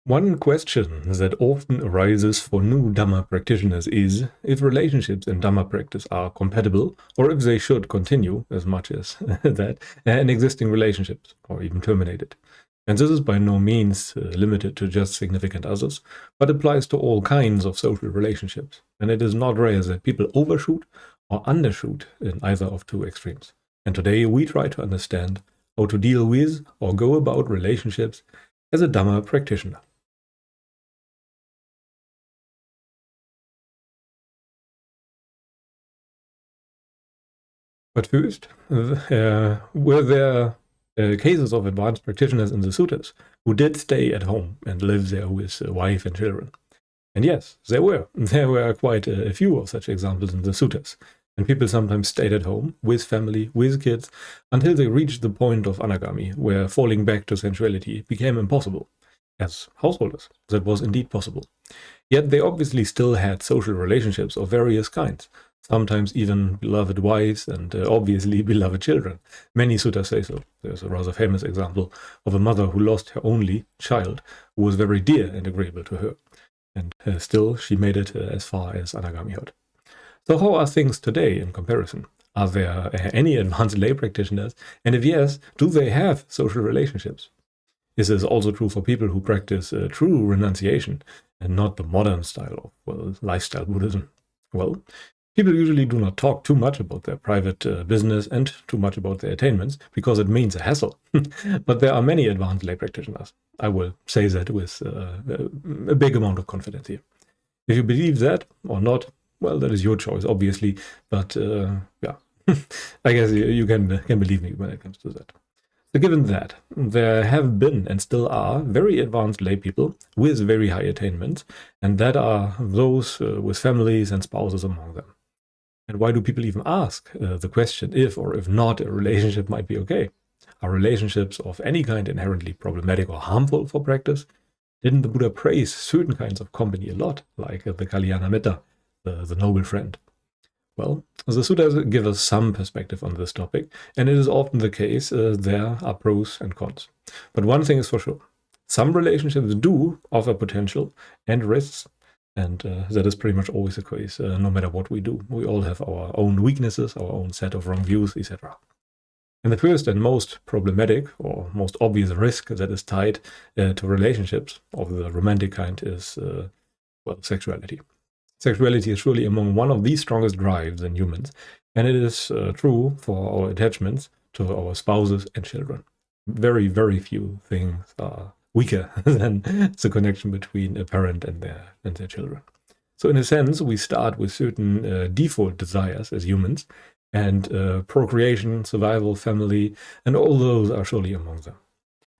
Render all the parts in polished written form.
One question that often arises for new Dhamma practitioners is if relationships in Dhamma practice are compatible or if they should continue as much as that in existing relationships or even terminate it. And this is by no means limited to just significant others, but applies to all kinds of social relationships. And it is not rare that people overshoot or undershoot in either of two extremes. And today we try to understand how to deal with or go about relationships as a Dhamma practitioner. But first, were there cases of advanced practitioners in the suttas who did stay at home and live there with a wife and children? And yes, there were. There were quite a few of such examples in the suttas. And people sometimes stayed at home with family, with kids, until they reached the point of anagami, where falling back to sensuality became impossible. As householders, that was indeed possible. Yet they obviously still had social relationships of various kinds, sometimes even beloved wives and obviously beloved children. Many suttas say so. There's a rather famous example of a mother who lost her only child, who was very dear and agreeable to her. And still, she made it as far as anagamihood. So how are things today in comparison? Are there any advanced lay practitioners? And if yes, do they have social relationships? This is also true for people who practice true renunciation and not the modern style of, lifestyle Buddhism. Well, people usually do not talk too much about their private business and too much about their attainments because it means a hassle. But there are many advanced lay practitioners. I will say that with a big amount of confidence here. If you believe that or not, well, that is your choice, obviously. But yeah, I guess you can believe me when it comes to that. So given that, there have been and still are very advanced lay people with very high attainments, and that are those with families and spouses among them. And why do people even ask the question if or if not a relationship might be okay? Are relationships of any kind inherently problematic or harmful for practice? Didn't the Buddha praise certain kinds of company a lot, like the Kalyana Mitta, the noble friend? Well, the suttas give us some perspective on this topic, and it is often the case there are pros and cons. But one thing is for sure, some relationships do offer potential and risks, and that is pretty much always the case, no matter what we do. We all have our own weaknesses, our own set of wrong views, etc. And the first and most problematic or most obvious risk that is tied to relationships of the romantic kind is, well, sexuality. Sexuality is surely among one of the strongest drives in humans, and it is true for our attachments to our spouses and children. Very, very few things are weaker than the connection between a parent and their children. So in a sense, we start with certain default desires as humans, and procreation, survival, family, and all those are surely among them.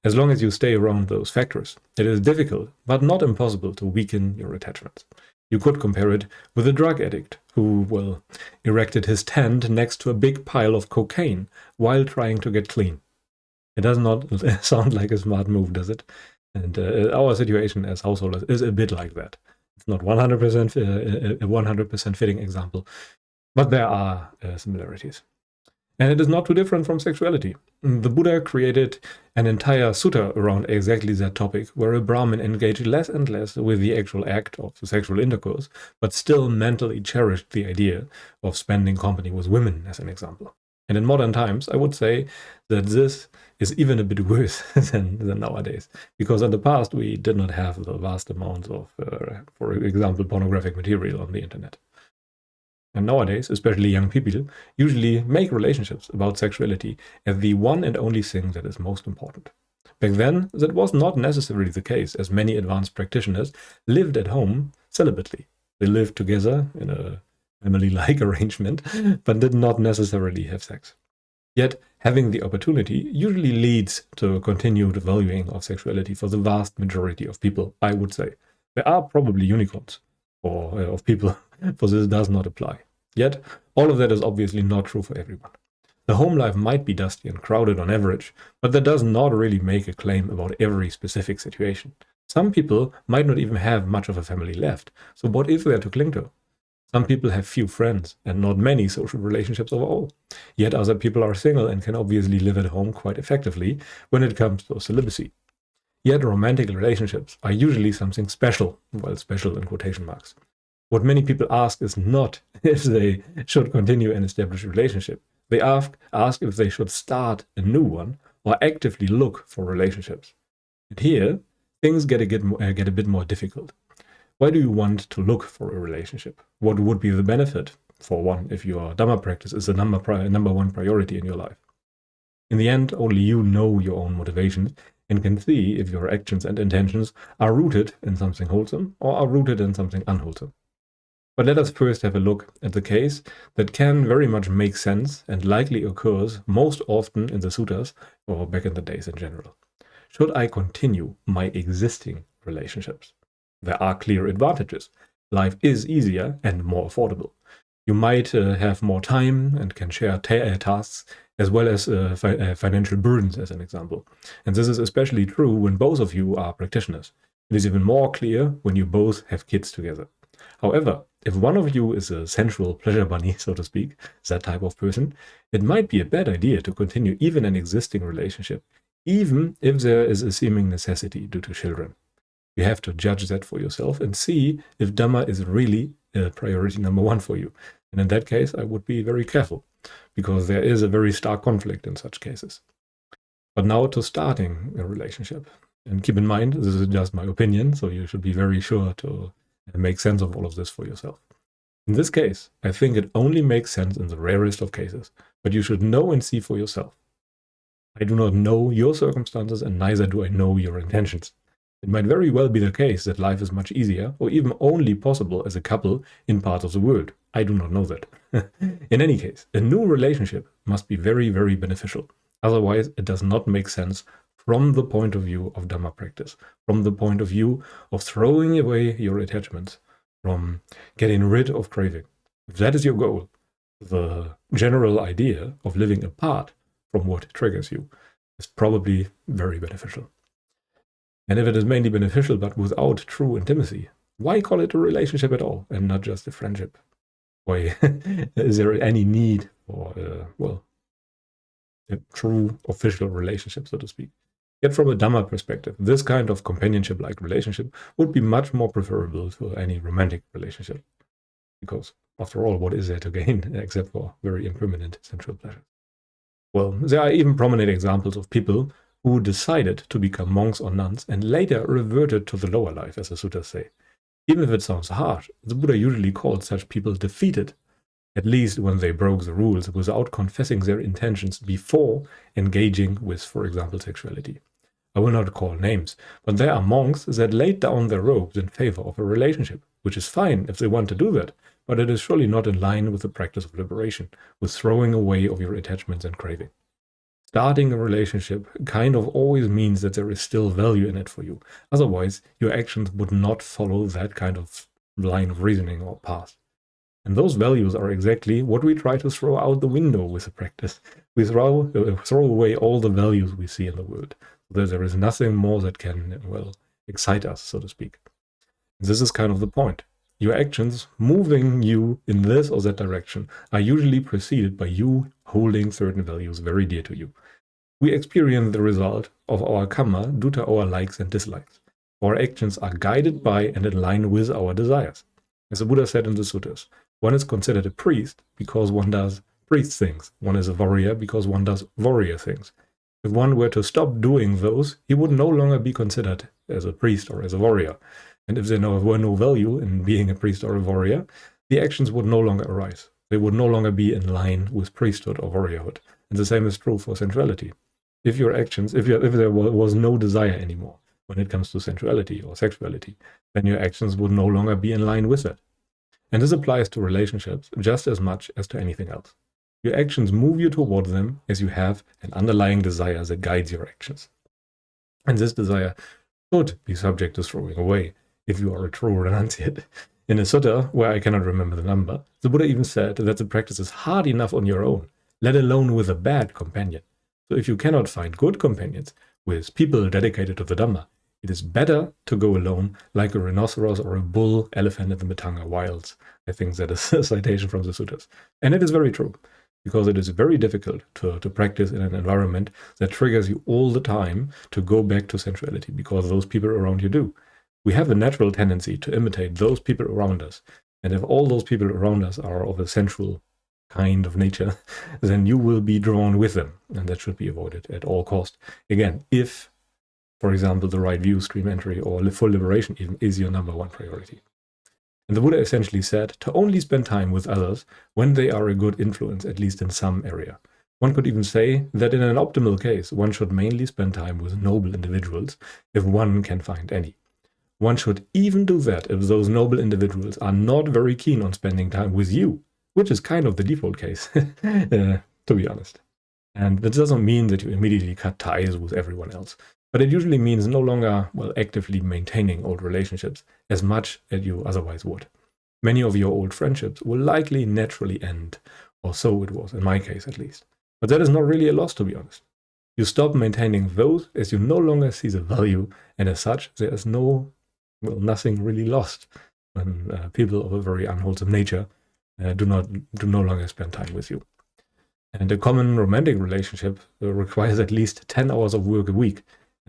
As long as you stay around those factors, it is difficult, but not impossible, to weaken your attachments. You could compare it with a drug addict who, well, erected his tent next to a big pile of cocaine while trying to get clean. It does not sound like a smart move, does it? And our situation as householders is a bit like that. It's not 100% a 100% fitting example, but there are similarities. And it is not too different from sexuality. The Buddha created an entire sutta around exactly that topic, where a Brahmin engaged less and less with the actual act of sexual intercourse, but still mentally cherished the idea of spending company with women, as an example. And in modern times, I would say that this is even a bit worse than nowadays, because in the past we did not have the vast amounts of, for example, pornographic material on the internet. And nowadays, especially young people, usually make relationships about sexuality as the one and only thing that is most important. Back then, that was not necessarily the case, as many advanced practitioners lived at home celibately. They lived together in a family-like arrangement, but did not necessarily have sex. Yet, having the opportunity usually leads to a continued valuing of sexuality for the vast majority of people, I would say. There are probably unicorns of people for this does not apply. Yet, all of that is obviously not true for everyone. The home life might be dusty and crowded on average, but that does not really make a claim about every specific situation. Some people might not even have much of a family left, so what is there to cling to? Some people have few friends and not many social relationships overall. Yet other people are single and can obviously live at home quite effectively when it comes to celibacy. Yet romantic relationships are usually something special, well, special in quotation marks. What many people ask is not if they should continue an established relationship. They ask if they should start a new one or actively look for relationships. And here, things get a bit more difficult. Why do you want to look for a relationship? What would be the benefit, for one, if your Dhamma practice is the number one priority in your life? In the end, only you know your own motivations and can see if your actions and intentions are rooted in something wholesome or are rooted in something unwholesome. But let us first have a look at the case that can very much make sense and likely occurs most often in the suttas or back in the days in general. Should I continue my existing relationships? There are clear advantages. Life is easier and more affordable. You might have more time and can share tasks as well as financial burdens, as an example. And this is especially true when both of you are practitioners. It is even more clear when you both have kids together. However, if one of you is a sensual pleasure bunny, so to speak, that type of person, it might be a bad idea to continue even an existing relationship, even if there is a seeming necessity due to children. You have to judge that for yourself and see if Dhamma is really priority number one for you. And in that case, I would be very careful, because there is a very stark conflict in such cases. But now to starting a relationship. And keep in mind, this is just my opinion, so you should be very sure to make sense of all of this for yourself. In this case, I think it only makes sense in the rarest of cases, but you should know and see for yourself. I do not know your circumstances, and neither do I know your intentions. It might very well be the case that life is much easier, or even only possible as a couple in parts of the world. I do not know that. In any case, a new relationship must be very, very beneficial. Otherwise, it does not make sense from the point of view of Dhamma practice, from the point of view of throwing away your attachments, from getting rid of craving. If that is your goal, the general idea of living apart from what triggers you is probably very beneficial. And if it is mainly beneficial but without true intimacy, why call it a relationship at all and not just a friendship? Why is there any need for, a true official relationship, so to speak? Yet from a Dhamma perspective, this kind of companionship-like relationship would be much more preferable to any romantic relationship. Because, after all, what is there to gain except for very impermanent sensual pleasure? Well, there are even prominent examples of people who decided to become monks or nuns and later reverted to the lower life, as the suttas say. Even if it sounds harsh, the Buddha usually called such people defeated, at least when they broke the rules without confessing their intentions before engaging with, for example, sexuality. I will not call names, but there are monks that laid down their robes in favor of a relationship, which is fine if they want to do that, but it is surely not in line with the practice of liberation, with throwing away of your attachments and craving. Starting a relationship kind of always means that there is still value in it for you. Otherwise, your actions would not follow that kind of line of reasoning or path. And those values are exactly what we try to throw out the window with the practice. We throw away all the values we see in the world. So that there is nothing more that can, excite us, so to speak. This is kind of the point. Your actions moving you in this or that direction are usually preceded by you holding certain values very dear to you. We experience the result of our karma due to our likes and dislikes. Our actions are guided by and in line with our desires. As the Buddha said in the suttas, one is considered a priest because one does priest things. One is a warrior because one does warrior things. If one were to stop doing those, he would no longer be considered as a priest or as a warrior. And if there were no value in being a priest or a warrior, the actions would no longer arise. They would no longer be in line with priesthood or warriorhood. And the same is true for sensuality. If your actions, if there was no desire anymore when it comes to sensuality or sexuality, then your actions would no longer be in line with that. And this applies to relationships just as much as to anything else. Your actions move you toward them as you have an underlying desire that guides your actions. And this desire should be subject to throwing away if you are a true renunciate. In a sutta, where I cannot remember the number, the Buddha even said that the practice is hard enough on your own, let alone with a bad companion. So if you cannot find good companions with people dedicated to the Dhamma, it is better to go alone like a rhinoceros or a bull elephant in the Matanga wilds. I think that is a citation from the suttas. And it is very true. because it is very difficult to practice in an environment that triggers you all the time to go back to sensuality, because those people around you do. We have a natural tendency to imitate those people around us. And if all those people around us are of a sensual kind of nature, then you will be drawn with them. And that should be avoided at all cost. Again, if, for example, the right view, stream entry, or full liberation even is your number one priority. And the Buddha essentially said to only spend time with others when they are a good influence, at least in some area. One could even say that in an optimal case, one should mainly spend time with noble individuals, if one can find any. One should even do that if those noble individuals are not very keen on spending time with you, which is kind of the default case, to be honest. And that doesn't mean that you immediately cut ties with everyone else, but it usually means no longer, actively maintaining old relationships as much as you otherwise would. Many of your old friendships will likely naturally end, or so it was, in my case at least. But that is not really a loss, to be honest. You stop maintaining those as you no longer see the value, and as such, there is nothing really lost when people of a very unwholesome nature do no longer spend time with you. And a common romantic relationship requires at least 10 hours of work a week,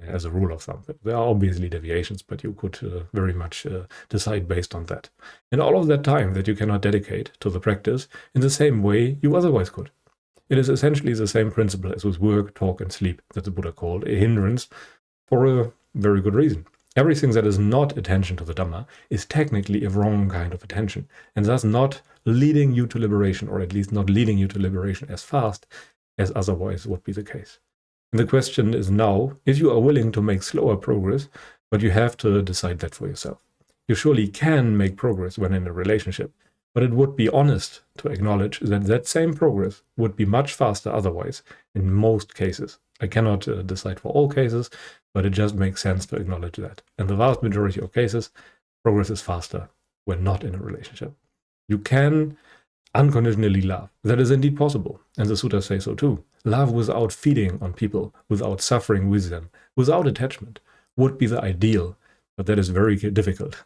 as a rule of thumb. There are obviously deviations, but you could very much decide based on that. And all of that time that you cannot dedicate to the practice in the same way you otherwise could. It is essentially the same principle as with work, talk, and sleep that the Buddha called a hindrance, for a very good reason. Everything that is not attention to the Dhamma is technically a wrong kind of attention, and thus not leading you to liberation, or at least not leading you to liberation as fast as otherwise would be the case. And the question is now, if you are willing to make slower progress, but you have to decide that for yourself. You surely can make progress when in a relationship, but it would be honest to acknowledge that that same progress would be much faster otherwise in most cases. I cannot decide for all cases, but it just makes sense to acknowledge that. In the vast majority of cases, progress is faster when not in a relationship. You can unconditionally love. That is indeed possible, and the sutras say so too. Love without feeding on people, without suffering with them, without attachment, would be the ideal, but that is very difficult,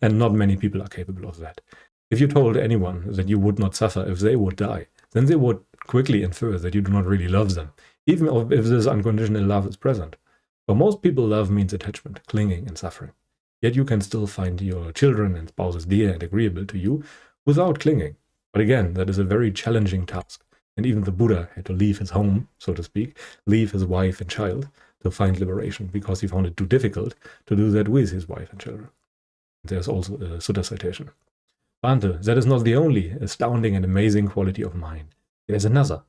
and not many people are capable of that. If you told anyone that you would not suffer if they would die, then they would quickly infer that you do not really love them, even if this unconditional love is present. For most people, love means attachment, clinging, and suffering. Yet you can still find your children and spouses dear and agreeable to you without clinging. But again, that is a very challenging task. And even the Buddha had to leave his home, so to speak, leave his wife and child to find liberation, because he found it too difficult to do that with his wife and children. There's also a sutta citation. Bhante, that is not the only astounding and amazing quality of mine. There's another.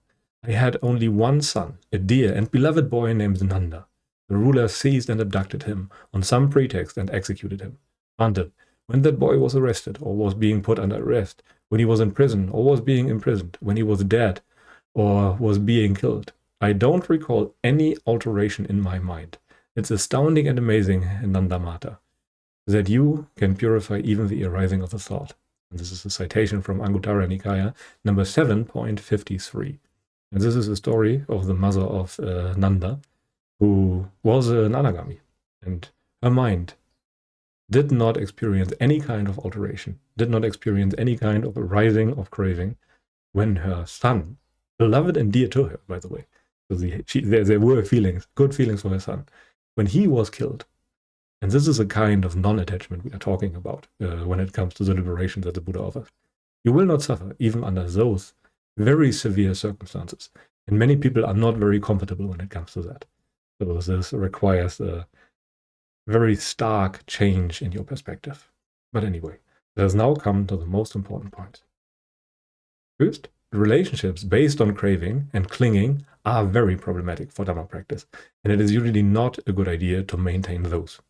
I had only one son, a dear and beloved boy named Nanda. The ruler seized and abducted him on some pretext and executed him. Bhante, when that boy was arrested or was being put under arrest, when he was in prison or was being imprisoned, when he was dead or was being killed, I don't recall any alteration in my mind. It's astounding and amazing, Nandamata, that you can purify even the arising of a thought. And this is a citation from Anguttara Nikaya, number 7.53. And this is a story of the mother of Nanda, who was an anagami. And her mind did not experience any kind of alteration, did not experience any kind of arising of craving when her son, beloved and dear to her, by the way, so there were feelings, good feelings for her son, when he was killed. And this is a kind of non-attachment we are talking about when it comes to the liberation that the Buddha offers. You will not suffer even under those very severe circumstances. And many people are not very comfortable when it comes to that. So this requires a very stark change in your perspective. But anyway, let us now come to the most important point. First, relationships based on craving and clinging are very problematic for Dhamma practice, and it is usually not a good idea to maintain those.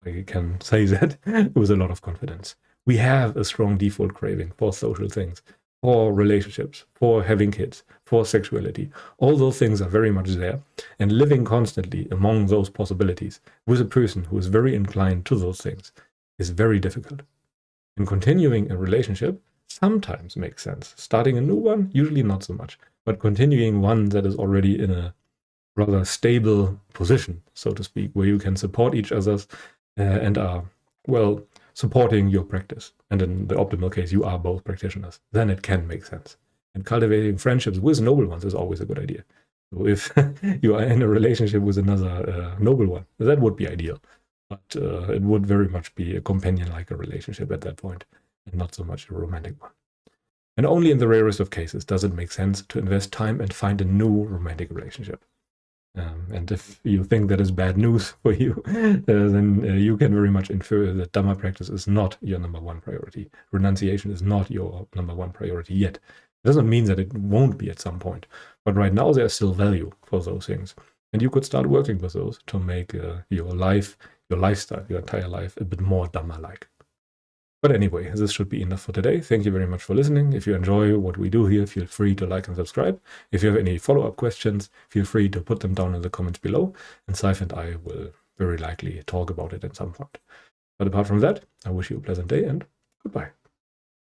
I can say that with a lot of confidence. We have a strong default craving for social things, for relationships, for having kids, for sexuality. All those things are very much there, and living constantly among those possibilities with a person who is very inclined to those things is very difficult. And continuing a relationship sometimes makes sense. Starting a new one, usually not so much, but continuing one that is already in a rather stable position, so to speak, where you can support each other's and are, supporting your practice. And in the optimal case, you are both practitioners. Then it can make sense. And cultivating friendships with noble ones is always a good idea. So if you are in a relationship with another noble one, that would be ideal. But it would very much be a companion-like a relationship at that point, and not so much a romantic one. And only in the rarest of cases does it make sense to invest time and find a new romantic relationship. And if you think that is bad news for you, then you can very much infer that Dhamma practice is not your number one priority. Renunciation is not your number one priority yet. It doesn't mean that it won't be at some point. But right now there's still value for those things. And you could start working with those to make your life, your lifestyle, your entire life a bit more Dhamma-like. But anyway, this should be enough for today. Thank you very much for listening. If you enjoy what we do here, feel free to like and subscribe. If you have any follow-up questions, feel free to put them down in the comments below, and Saif and I will very likely talk about it at some point. But apart from that, I wish you a pleasant day and goodbye.